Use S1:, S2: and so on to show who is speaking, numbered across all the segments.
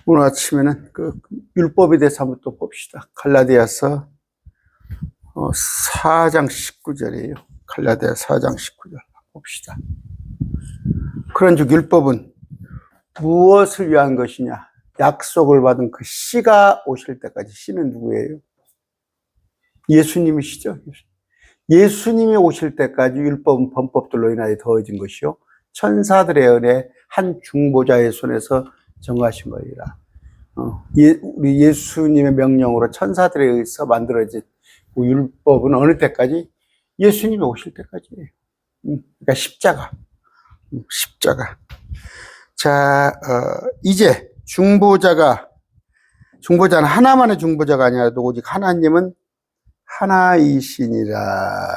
S1: 오늘 아침에는 그 율법에 대해서 한번 또 봅시다. 갈라디아서 4장 19절이에요. 갈라디아 4장 19절 봅시다. 그런즉 율법은 무엇을 위한 것이냐? 약속을 받은 그 씨가 오실 때까지. 씨는 누구예요? 예수님이시죠. 예수님이 오실 때까지 율법은 범법들로 인하여 더해진 것이요 천사들의 은혜 한 중보자의 손에서 정하신 거이라. 우리 예수님의 명령으로 천사들에 의해서 만들어진 율법은 어느 때까지? 예수님이 오실 때까지예요. 그러니까 십자가. 자, 이제 중보자는 하나만의 중보자가 아니라도 오직 하나님은 하나이시니라.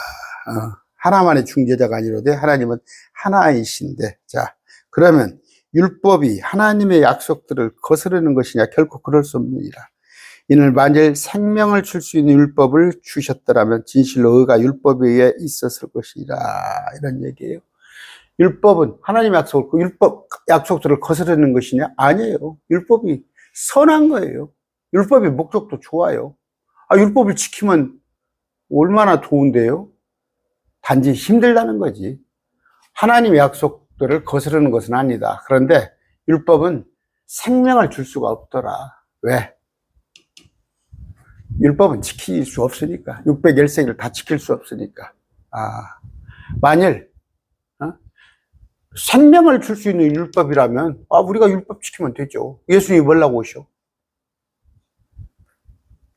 S1: 하나만의 중재자가 아니로되 하나님은 하나이신데. 자, 그러면 율법이 하나님의 약속들을 거스르는 것이냐? 결코 그럴 수 없느니라. 이는 만일 생명을 줄 수 있는 율법을 주셨더라면 진실로 의가 율법에 의해 있었을 것이라. 이런 얘기예요. 율법은 하나님의 약속을, 그 율법 약속들을 거스르는 것이냐? 아니에요. 율법이 선한 거예요. 율법의 목적도 좋아요. 율법을 지키면 얼마나 좋은데요? 단지 힘들다는 거지. 하나님의 약속들을 거스르는 것은 아니다. 그런데 율법은 생명을 줄 수가 없더라. 왜? 율법은 지킬 수 없으니까. 600일생을 다 지킬 수 없으니까. 만일 생명을 줄 수 있는 율법이라면 우리가 율법 지키면 되죠. 예수님이 뭐라고 오셔?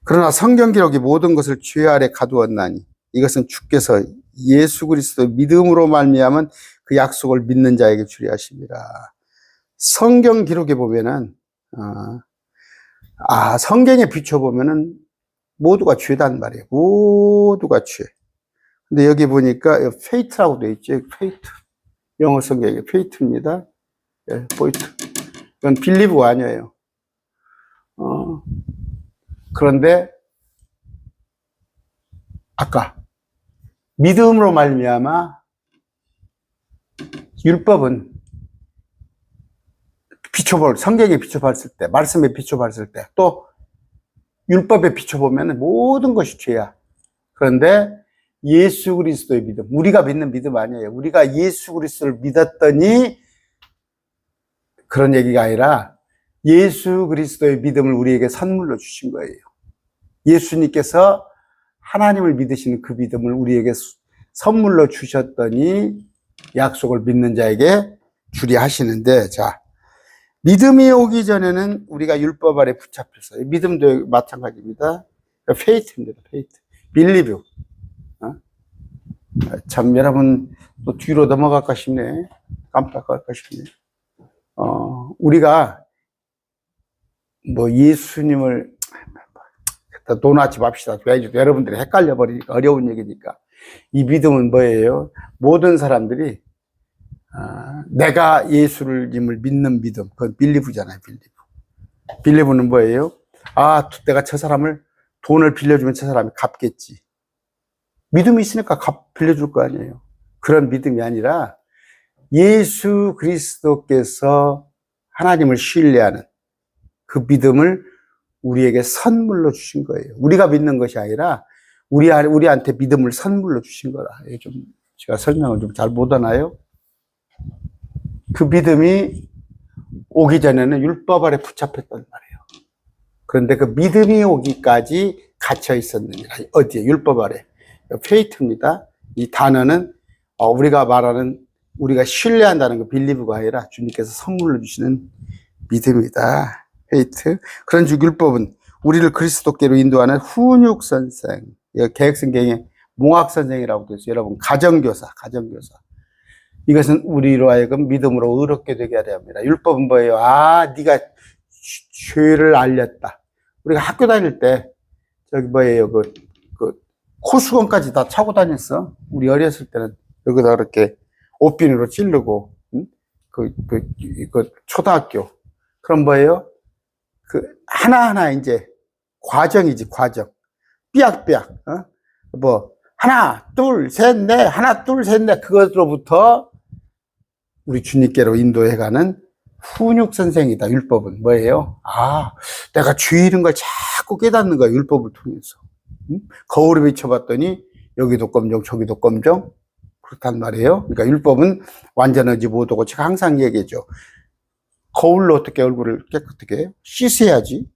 S1: 그러나 성경 기록이 모든 것을 죄 아래 가두었나니 이것은 주께서 예수 그리스도 믿음으로 말미암은 그 약속을 믿는 자에게 주려 하십니다. 성경 기록에 보면은 성경에 비춰보면은 모두가 죄단 말이에요. 모두가 죄. 근데 여기 보니까 fate라고 되어 있죠. fate. 영어 성경에 fate입니다. 포이트. 이건 believe가 아니에요. 그런데 아까 믿음으로 말미암아 율법은 성경에 비춰봤을 때, 말씀에 비춰봤을 때, 또 율법에 비춰보면 모든 것이 죄야. 그런데 예수 그리스도의 믿음, 우리가 믿는 믿음 아니에요. 우리가 예수 그리스도를 믿었더니 그런 얘기가 아니라 예수 그리스도의 믿음을 우리에게 선물로 주신 거예요. 예수님께서 하나님을 믿으시는 그 믿음을 우리에게 선물로 주셨더니 약속을 믿는 자에게 주려 하시는데, 자, 믿음이 오기 전에는 우리가 율법 아래 붙잡혔어요. 믿음도 마찬가지입니다. faith입니다. faith. believe. 참, 여러분, 또 뒤로 넘어갈까 싶네. 깜빡할까 싶네. 우리가 예수님을 논하지 맙시다. 여러분들이 헷갈려 버리니까 어려운 얘기니까. 이 믿음은 뭐예요? 모든 사람들이 내가 예수님을 믿는 믿음, 그건 빌리브잖아요. 빌리브는 뭐예요? 내가 저 사람을 돈을 빌려주면 저 사람이 갚겠지. 믿음이 있으니까 빌려줄 거 아니에요. 그런 믿음이 아니라 예수 그리스도께서 하나님을 신뢰하는 그 믿음을 우리에게 선물로 주신 거예요. 우리가 믿는 것이 아니라 우리한테 믿음을 선물로 주신 거라. 좀 제가 설명을 좀 잘 못하나요? 그 믿음이 오기 전에는 율법 아래 붙잡혔단 말이에요. 그런데 그 믿음이 오기까지 갇혀 있었느니라. 어디에? 율법 아래. faith입니다. 이 단어는 우리가 말하는, 우리가 신뢰한다는 거 빌리브가 아니라 주님께서 선물로 주시는 믿음이다. faith. 그런즉 율법은 우리를 그리스도께로 인도하는 훈육 선생. 개혁성경에 몽학 선생이라고 되어 있어요. 여러분, 가정교사. 이것은 우리로 하여금 믿음으로 의롭게 되게 하려 합니다. 율법은 뭐예요? 네가 죄를 알렸다. 우리가 학교 다닐 때 코수건까지 다 차고 다녔어. 우리 어렸을 때는 여기다 이렇게 옷비누로 찌르고, 초등학교. 그럼 뭐예요? 하나하나 이제 과정이지, 과정. 삐약삐약. 하나, 둘, 셋, 넷, 그것으로부터 우리 주님께로 인도해가는 훈육 선생이다. 율법은 뭐예요? 내가 죄 잃은 걸 자꾸 깨닫는 거야. 율법을 통해서. 거울에 비춰봤더니 여기도 검정 저기도 검정 그렇단 말이에요. 그러니까 율법은 완전하지 못하고 제가 항상 얘기하죠. 거울로 어떻게 얼굴을 깨끗하게 해요? 씻어야지.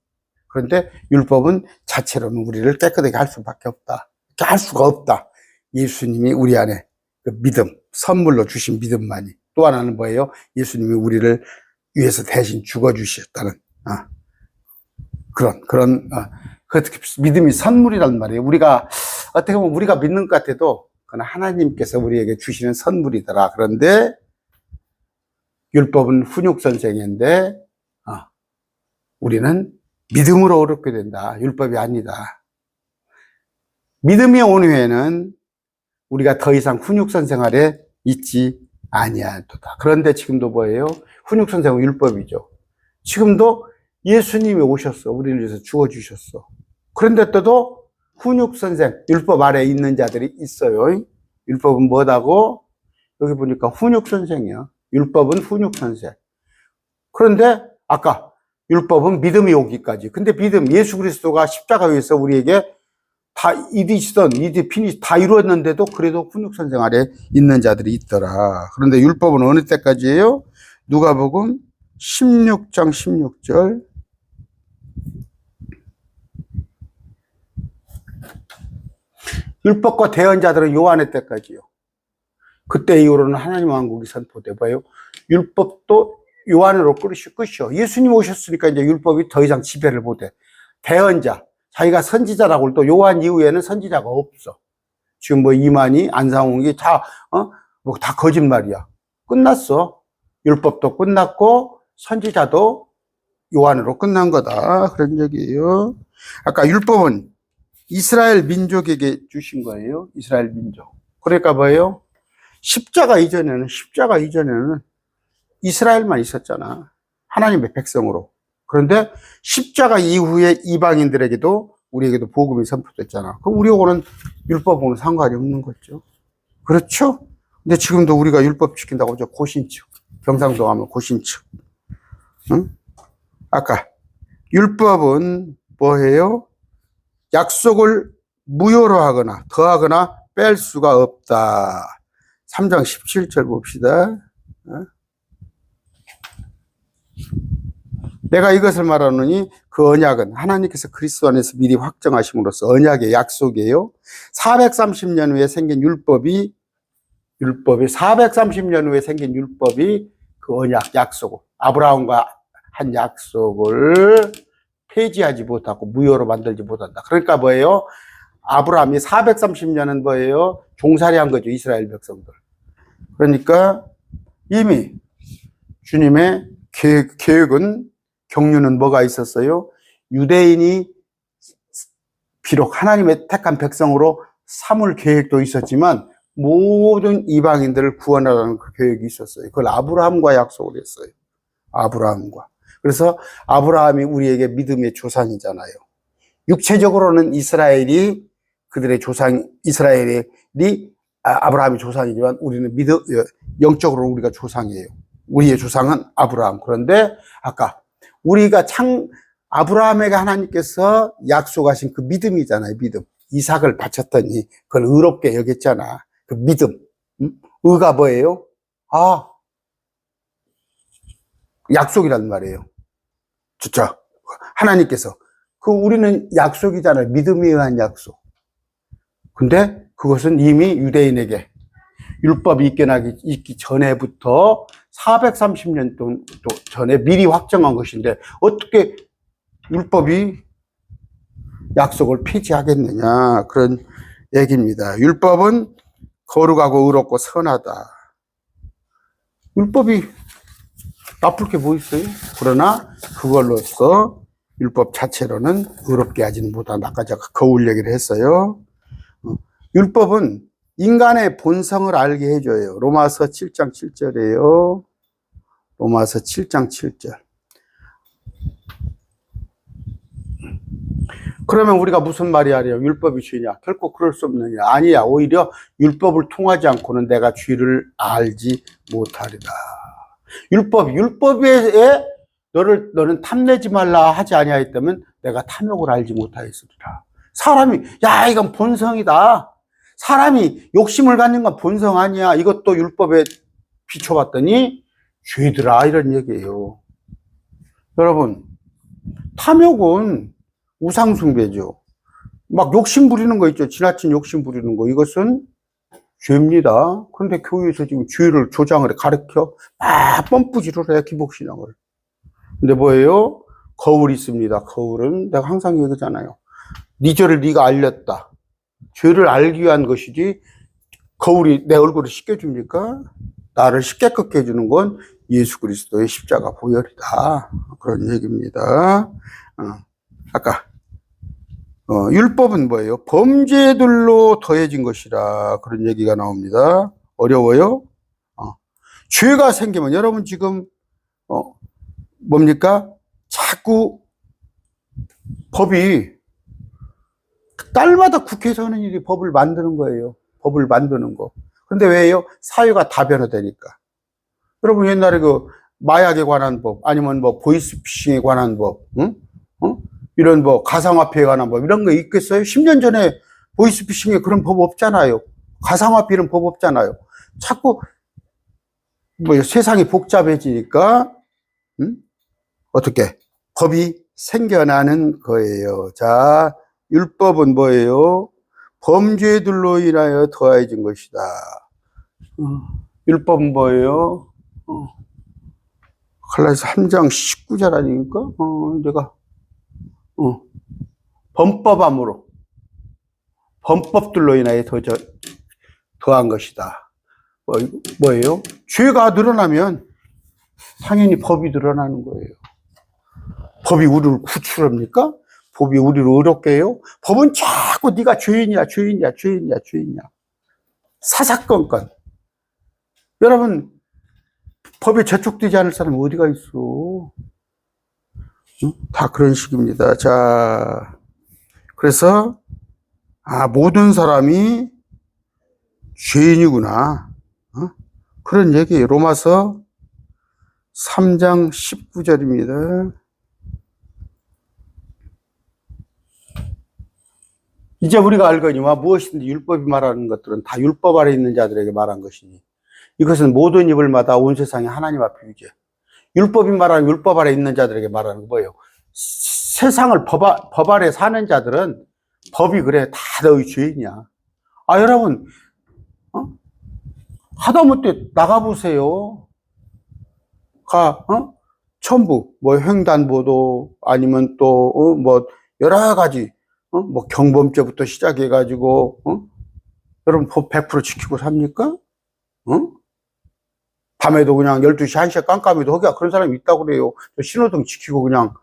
S1: 그런데 율법은 자체로는 우리를 깨끗하게 할 수밖에 없다. 할 수가 없다. 예수님이 우리 안에 그 믿음, 선물로 주신 믿음만이. 또 하나는 뭐예요? 예수님이 우리를 위해서 대신 죽어주셨다는 그런 믿음이 선물이란 말이에요. 우리가 어떻게 보면 우리가 믿는 것 같아도 그건 하나님께서 우리에게 주시는 선물이더라. 그런데 율법은 훈육 선생인데 우리는 믿음으로 어렵게 된다. 율법이 아니다. 믿음이 온 후에는 우리가 더 이상 훈육 선생 아래 있지 아니하도다. 그런데 지금도 뭐예요? 훈육 선생은 율법이죠. 지금도 예수님이 오셨어. 우리를 위해서 죽어주셨어. 그런데 또도 훈육 선생, 율법 아래에 있는 자들이 있어요. 율법은 뭐다고? 여기 보니까 훈육 선생이야. 율법은 훈육 선생. 그런데 아까 율법은 믿음이 오기까지. 근데 믿음, 예수 그리스도가 십자가 위에서 우리에게 다 이디 피니시 다 이루었는데도 그래도 훈육 선생 아래 있는 자들이 있더라. 그런데 율법은 어느 때까지예요? 누가복음 16장 16절. 율법과 대언자들은 요한의 때까지요. 그때 이후로는 하나님 왕국이 선포돼봐요. 율법도 요한으로 끝이요. 예수님 오셨으니까 이제 율법이 더 이상 지배를 못해. 대언자, 자기가 선지자라고 또 요한 이후에는 선지자가 없어. 지금 뭐 이만희, 안상홍이 다 거짓말이야. 끝났어. 율법도 끝났고 선지자도 요한으로 끝난 거다. 그런 얘기예요. 아까 율법은 이스라엘 민족에게 주신 거예요. 이스라엘 민족. 그러니까 뭐예요? 십자가 이전에는 이스라엘만 있었잖아. 하나님의 백성으로. 그런데 십자가 이후에 이방인들에게도 우리에게도 복음이 선포됐잖아. 그럼 우리하고는 율법하고는 상관이 없는 거죠. 그렇죠? 근데 지금도 우리가 율법 지킨다고 하죠. 고신축. 경상도 가면 고신축. 응? 아까 율법은 뭐예요? 약속을 무효로 하거나 더하거나 뺄 수가 없다. 3장 17절 봅시다. 내가 이것을 말하노니 그 언약은 하나님께서 그리스도 안에서 미리 확정하심으로써 언약의 약속이에요. 430년 후에 생긴 율법이 430년 후에 생긴 율법이 그 언약 약속을 아브라함과 한 약속을 폐지하지 못하고 무효로 만들지 못한다. 그러니까 뭐예요? 아브라함이 430년은 뭐예요? 종살이 한 거죠. 이스라엘 백성들. 그러니까 이미 주님의 계획은 경륜은 뭐가 있었어요? 유대인이 비록 하나님의 택한 백성으로 삼을 계획도 있었지만 모든 이방인들을 구원하라는 그 계획이 있었어요. 그걸 아브라함과 약속을 했어요. 아브라함과. 그래서 아브라함이 우리에게 믿음의 조상이잖아요. 육체적으로는 이스라엘이 그들의 조상, 이스라엘이 아브라함이 조상이지만 우리는 영적으로 우리가 조상이에요. 우리의 조상은 아브라함. 그런데 아까 우리가 아브라함에게 하나님께서 약속하신 그 믿음이잖아요. 믿음. 이삭을 바쳤더니 그걸 의롭게 여겼잖아. 그 믿음. 의가 뭐예요? 약속이란 말이에요. 진짜 하나님께서 우리는 약속이잖아요. 믿음에 의한 약속. 근데 그것은 이미 유대인에게 율법이 있기 전에부터 430년 전에 미리 확정한 것인데 어떻게 율법이 약속을 폐지하겠느냐 그런 얘기입니다. 율법은 거룩하고 의롭고 선하다. 율법이 나쁠 게 뭐 있어요? 그러나 그걸로써 율법 자체로는 의롭게 하지는 못한다. 아까 제가 거울 얘기를 했어요. 율법은 인간의 본성을 알게 해줘요. 로마서 7장 7절이에요. 로마서 7장 7절. 그러면 우리가 무슨 말이 하래요? 율법이 죄냐? 결코 그럴 수 없느냐? 아니야. 오히려 율법을 통하지 않고는 내가 죄를 알지 못하리라. 율법에 너는 탐내지 말라 하지 아니하였다면 내가 탐욕을 알지 못하였으리라. 사람이, 야, 이건 본성이다. 사람이 욕심을 갖는 건 본성 아니야. 이것도 율법에 비춰봤더니 죄더라. 이런 얘기예요. 여러분, 탐욕은 우상숭배죠. 막 욕심 부리는 거 있죠. 지나친 욕심 부리는 거. 이것은 죄입니다. 그런데 교회에서 지금 죄를 조장을 해, 가르쳐 막 뻔뿌지를 해, 기복신앙을. 근데 뭐예요? 거울이 있습니다. 거울은 내가 항상 얘기하잖아요. 네 죄를 네가 알렸다. 죄를 알기 위한 것이지 거울이 내 얼굴을 씻겨줍니까? 나를 깨끗게 해주는 건 예수 그리스도의 십자가 보혈이다. 그런 얘기입니다. 아까 율법은 뭐예요? 범죄들로 더해진 것이라 그런 얘기가 나옵니다. 어려워요? 죄가 생기면 여러분 지금 뭡니까? 자꾸 법이 딸마다 국회에서 하는 일이 법을 만드는 거예요. 법을 만드는 거. 근데 왜요? 사회가 다변화되니까. 여러분 옛날에 그 마약에 관한 법, 아니면 뭐 보이스피싱에 관한 법, 응? 이런 뭐 가상화폐에 관한 법 이런 거 있겠어요? 10년 전에 보이스피싱에 그런 법 없잖아요. 가상화폐 이런 법 없잖아요. 자꾸 뭐 세상이 복잡해지니까 어떻게 법이 생겨나는 거예요. 자, 율법은 뭐예요? 범죄들로 인하여 더해진 것이다. 율법은 뭐예요? 갈라디아서 3장 19절 아닙니까? 내가 범법들로 인하여 더한 것이다. 뭐예요? 죄가 늘어나면 당연히 법이 늘어나는 거예요. 법이 우리를 구출합니까? 법이 우리를 어렵게 해요? 법은 자꾸 네가 죄인이야. 사사건건. 여러분, 법에 저촉되지 않을 사람은 어디가 있어? 다 그런 식입니다. 자, 그래서 모든 사람이 죄인이구나. 그런 얘기예요. 로마서 3장 19절입니다. 이제 우리가 알거니와 무엇이든지 율법이 말하는 것들은 다 율법 아래 있는 자들에게 말한 것이니 이것은 모든 입을마다 온 세상이 하나님 앞에 유죄. 율법이 말하는 율법 아래 있는 자들에게 말하는 거 뭐예요? 세상을 법 아래 사는 자들은 법이 그래 다 너희 죄인이야. 여러분 하다못해 나가보세요. 천부 뭐 횡단보도 아니면 또 뭐 여러 가지 뭐 경범죄부터 시작해가지고 여러분 법 100% 지키고 삽니까? 밤에도 그냥 12시, 1시에 깜깜이도 허기야. 그런 사람이 있다고 그래요. 신호등 지키고 그냥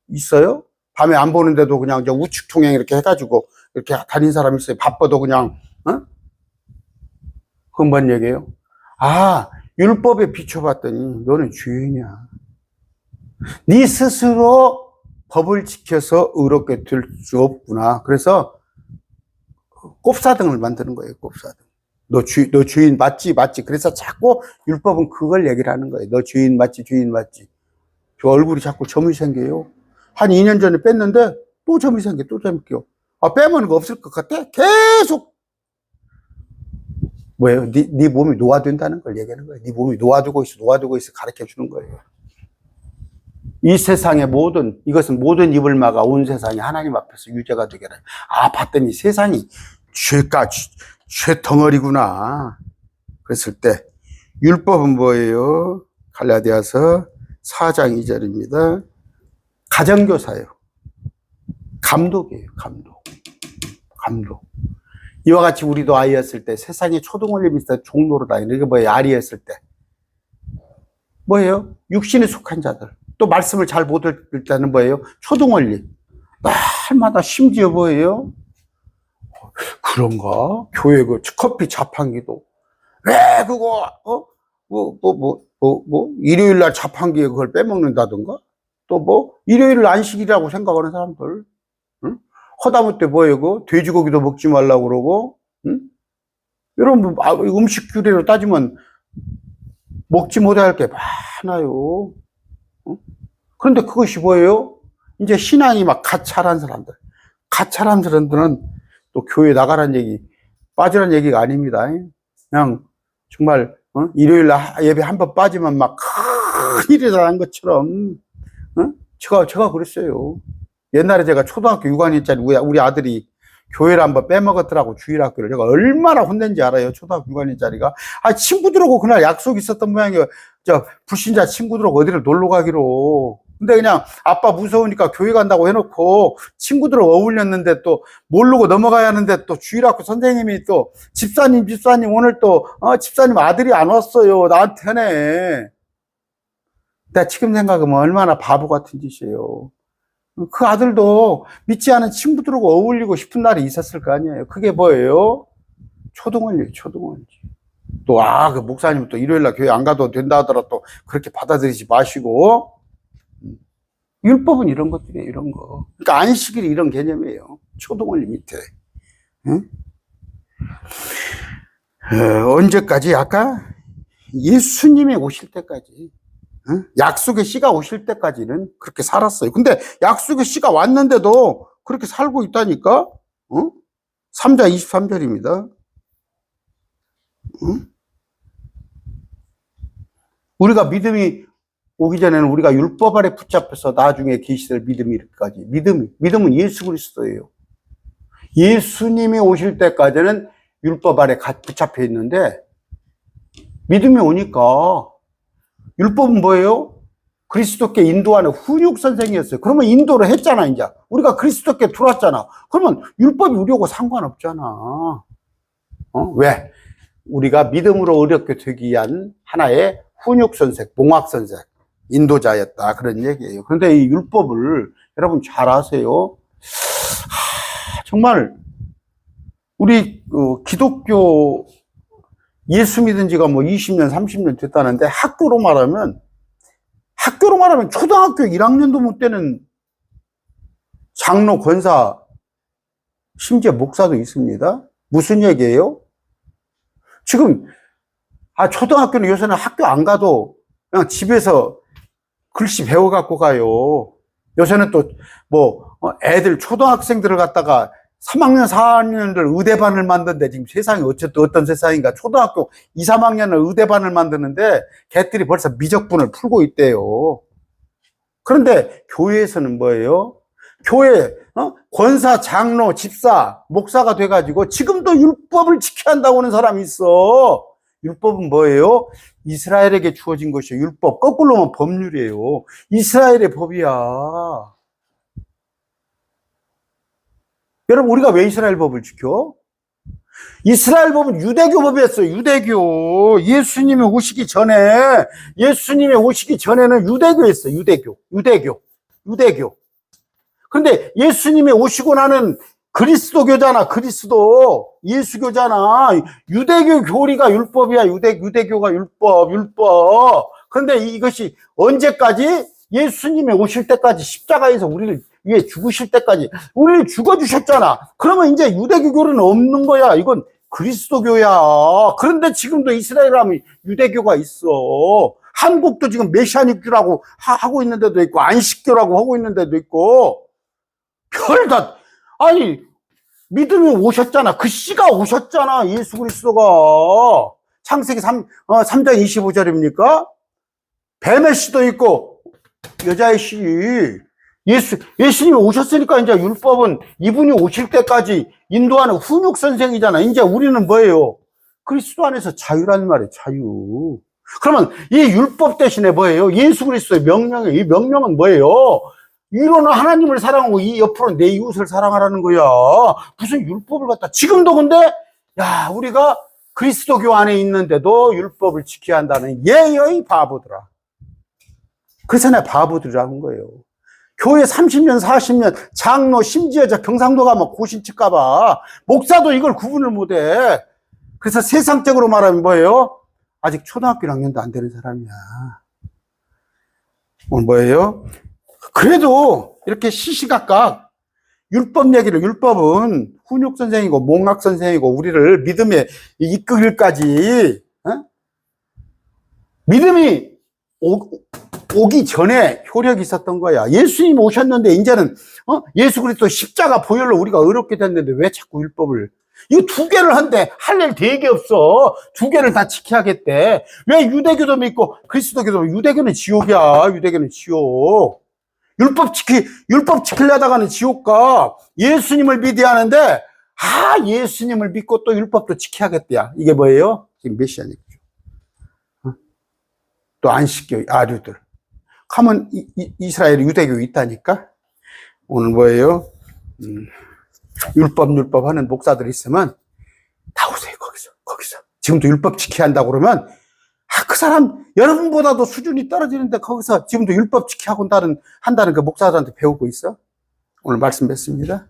S1: 있어요? 밤에 안 보는데도 그냥 저 우측 통행 이렇게 해가지고 이렇게 다닌 사람 있어요. 바빠도 그냥 그건 뭔 얘기예요? 율법에 비춰봤더니 너는 죄인이야. 네 스스로 법을 지켜서 의롭게 될 수 없구나. 그래서 꼽사등을 만드는 거예요. 꼽사등. 너 죄인 맞지? 그래서 자꾸 율법은 그걸 얘기를 하는 거예요. 너 죄인 맞지? 저 얼굴이 자꾸 점이 생겨요. 한 2년 전에 뺐는데 또 점이 생겨. 빼면 그거 없을 것 같아? 계속 뭐예요? 네 몸이 노화된다는 걸 얘기하는 거예요. 네 몸이 노화되고 있어 가르쳐 주는 거예요. 이 세상의 이것은 모든 입을 막아 온 세상이 하나님 앞에서 유죄가 되게 해요. 봤더니 세상이 죄 덩어리구나. 그랬을 때 율법은 뭐예요? 갈라디아서 4장 2절입니다. 가정교사예요. 감독이에요. 감독. 이와 같이 우리도 아이였을 때 세상에 초등원리 비슷한 종로로 다니는 게 뭐예요? 아리였을 때 뭐예요? 육신에 속한 자들. 또 말씀을 잘 못 들을 때는 뭐예요? 초등원리. 날마다 심지어 뭐예요? 그런가? 교회 그 커피 자판기도 왜 그거 일요일 날 자판기에 그걸 빼먹는다던가? 또 뭐 일요일 안식이라고 생각하는 사람들. 허다못해 뭐예요? 그 돼지고기도 먹지 말라고 그러고. 여러분 음식 규례로 따지면 먹지 못할 게 많아요. 그런데 그것이 뭐예요? 이제 신앙이 막 가찰한 사람들. 가찰한 사람들은 또 교회 나가라는 얘기, 빠지라는 얘기가 아닙니다. 그냥 정말 일요일 날 예배 한 번 빠지면 막 큰일이 나는 것처럼 제가 그랬어요. 옛날에 제가 초등학교 6학년짜리 우리 아들이 교회를 한번 빼먹었더라고, 주일학교를. 제가 얼마나 혼낸지 알아요, 초등학교 6학년짜리가. 친구들하고 그날 약속 있었던 모양이에요. 불신자 친구들하고 어디를 놀러 가기로. 근데 그냥 아빠 무서우니까 교회 간다고 해놓고 친구들하고 어울렸는데 또 모르고 넘어가야 하는데 또 주일학교 선생님이 또 집사님 오늘 또 집사님 아들이 안 왔어요, 나한테네. 내가 지금 생각하면 얼마나 바보 같은 짓이에요. 그 아들도 믿지 않은 친구들하고 어울리고 싶은 날이 있었을 거 아니에요. 그게 뭐예요? 초등원리. 또, 그 목사님 또 일요일날 교회 안 가도 된다 하더라 도 그렇게 받아들이지 마시고. 율법은 이런 것들이에요, 이런 거. 그러니까 안식일이 이런 개념이에요. 초등원리 밑에. 응? 언제까지? 아까 예수님이 오실 때까지. 약속의 씨가 오실 때까지는 그렇게 살았어요. 근데 약속의 씨가 왔는데도 그렇게 살고 있다니까? 3장 23절입니다. 우리가 믿음이 오기 전에는 우리가 율법 아래 붙잡혀서 나중에 계시될 믿음이까지. 믿음은 예수 그리스도예요. 예수님이 오실 때까지는 율법 아래 붙잡혀 있는데 믿음이 오니까 율법은 뭐예요? 그리스도께 인도하는 훈육 선생이었어요. 그러면 인도를 했잖아, 이제. 우리가 그리스도께 들어왔잖아. 그러면 율법이 우리하고 상관없잖아. 왜? 우리가 믿음으로 어렵게 되기 위한 하나의 훈육 선생, 봉학 선생, 인도자였다. 그런 얘기예요. 그런데 이 율법을 여러분 잘 아세요? 정말 우리 기독교 예수 믿은 지가 뭐 20년, 30년 됐다는데 학교로 말하면 초등학교 1학년도 못 되는 장로, 권사, 심지어 목사도 있습니다. 무슨 얘기예요? 지금 초등학교는 요새는 학교 안 가도 그냥 집에서 글씨 배워갖고 가요. 요새는 또 애들 초등학생들을 갖다가 3학년, 4학년들 의대반을 만드는데 지금 세상이 어떤 세상인가. 초등학교 2, 3학년을 의대반을 만드는데 걔들이 벌써 미적분을 풀고 있대요. 그런데 교회에서는 뭐예요? 교회 권사, 장로, 집사, 목사가 돼가지고 지금도 율법을 지켜야 한다고 하는 사람이 있어. 율법은 뭐예요? 이스라엘에게 주어진 것이에요. 율법. 거꾸로 하면 법률이에요. 이스라엘의 법이야. 여러분, 우리가 왜 이스라엘 법을 지켜? 이스라엘 법은 유대교 법이었어요. 유대교. 예수님이 오시기 전에는 유대교였어요. 유대교. 그런데 예수님이 오시고 나는 그리스도교잖아. 예수교잖아. 유대교 교리가 율법이야. 유대교가 율법. 그런데 이것이 언제까지? 예수님이 오실 때까지, 십자가에서 우리를 위해 죽으실 때까지 우리를 죽어주셨잖아. 그러면 이제 유대교는 없는 거야. 이건 그리스도교야. 그런데 지금도 이스라엘 하면 유대교가 있어. 한국도 지금 메시아닉교라고 하고 있는 데도 있고, 안식교라고 하고 있는 데도 있고, 별다. 아니, 믿음이 오셨잖아. 그 씨가 오셨잖아. 예수 그리스도가. 창세기 3장 25절입니까? 뱀의 씨도 있고, 여자의 씨. 예수님이 오셨으니까 이제 율법은 이분이 오실 때까지 인도하는 훈육 선생이잖아. 이제 우리는 뭐예요? 그리스도 안에서 자유라는 말이에요. 자유. 그러면 이 율법 대신에 뭐예요? 예수 그리스도의 명령이에요. 이 명령은 뭐예요? 이로는 하나님을 사랑하고 이 옆으로 내 이웃을 사랑하라는 거야. 무슨 율법을 갖다. 지금도 근데 우리가 그리스도교 안에 있는데도 율법을 지켜야 한다는 예의 바보들아. 그래서 내가 바보들이라는 거예요. 교회 30년, 40년, 장로, 심지어 저 경상도 가면 고신 칠까봐 목사도 이걸 구분을 못해. 그래서 세상적으로 말하면 뭐예요? 아직 초등학교 1학년도 안 되는 사람이야. 오늘 뭐예요? 그래도 이렇게 시시각각 율법은 훈육 선생이고 몽학 선생이고 우리를 믿음에 이끌기까지 믿음이 오기 전에 효력이 있었던 거야. 예수님 오셨는데 이제는 예수 그리스도 십자가 보혈로 우리가 의롭게 됐는데 왜 자꾸 율법을, 이거 두 개를 한대. 할 일 되게 없어. 두 개를 다 지켜야겠대. 왜 유대교도 믿고 그리스도교도 믿고. 유대교는 지옥이야. 유대교는 지옥. 율법 지키려다가는 지옥 가. 예수님을 믿어야 하는데 예수님을 믿고 또 율법도 지켜야겠대야. 이게 뭐예요? 지금 메시아니까. 또 안식교 아류들 가면 이스라엘 유대교 있다니까. 오늘 뭐예요? 율법 하는 목사들이 있으면 다 오세요. 거기서 지금도 율법 지켜야 한다고 그러면 그 사람 여러분보다도 수준이 떨어지는데 거기서 지금도 율법 지켜야 한다는 그 목사들한테 배우고 있어. 오늘 말씀 뵙습니다.